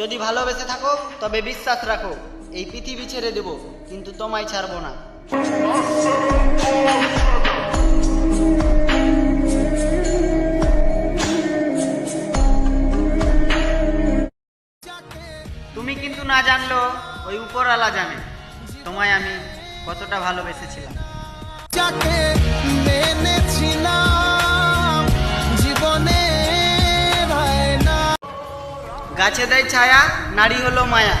যদি ভালোবেসে থাকো তবে বিশ্বাস রাখো, এই পৃথিবী ছেড়ে দেব কিন্তু তোমায় ছাড়বো না। তুমি কিন্তু না জানলেও ওই উপরওয়ালা জানে তোমায় আমি কতটা ভালোবেসেছিলাম। যাকে মেনেছিলাম জীবনে গাছে দেয় ছায়া, নারী হলো মায়া,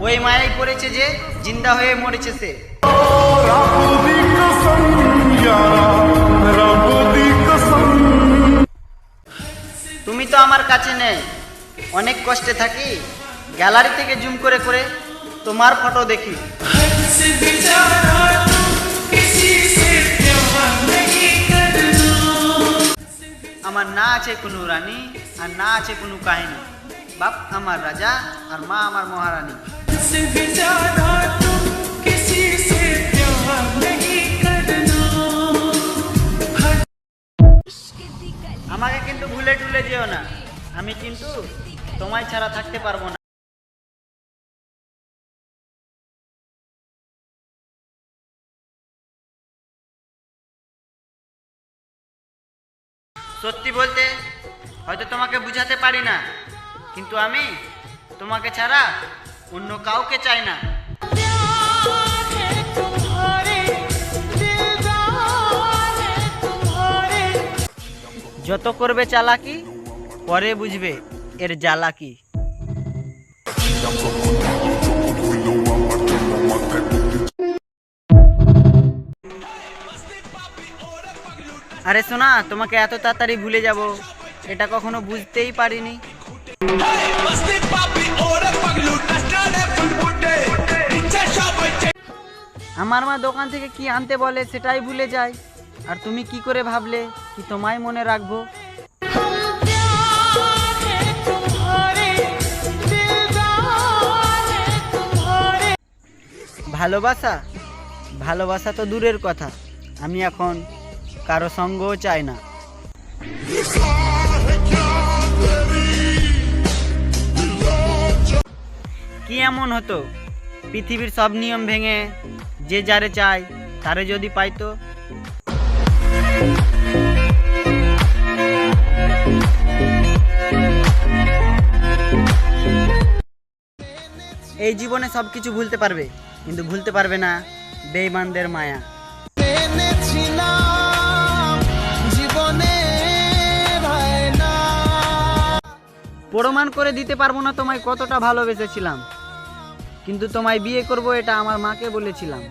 ওই মায়াই পড়েছে যে জিন্দা হয়ে মরেছে সে। তুমি তো আমার কাছে নেই, অনেক কষ্টে থাকি, গ্যালারি থেকে জুম করে করে তোমার ফটো দেখি। আমার না আছে কোনো রানী আর না আছে কোনো কাহিনী, বাপ আমার রাজা আর মা আমার মহারানী। আমাকে কিন্তু ভুলে টুলে যেও না, আমি কিন্তু তোমায় ছাড়া থাকতে পারবো না। সত্যি বলতে হয়তো তোমাকে বুঝাতে পারি না, কিন্তু আমি তোমাকে ছাড়া অন্য কাউকে চাই না। যত করবে চালাকি পরে বুঝবে এর জ্বালা কি। আরে শোনা, তোমাকে এত তাড়াতাড়ি ভুলে যাব এটা কখনো বুঝতেই পারিনি। আমার মা দোকান থেকে কি আনতে বলে সেটাই ভুলে যায়, আর তুমি কি করে ভাবলে কি তোমায় মনে রাখবো। ভালোবাসা ভালোবাসা তো দূরের কথা, আমি এখন কারো সঙ্গও চাই না। কি এমন হতো পৃথিবীর সব নিয়ম ভেঙে যে যারে চায় তারে যদি পাইতো। এই জীবনে সবকিছু ভুলতে পারবে, কিন্তু ভুলতে পারবে না বেঈমানদের মায়া। প্রমাণ করে দিতে পারবো না তোমায় কতটা ভালোবেসেছিলাম, কিন্তু তোমায় বিয়ে করব এটা আমার মাকে বলেছিলাম।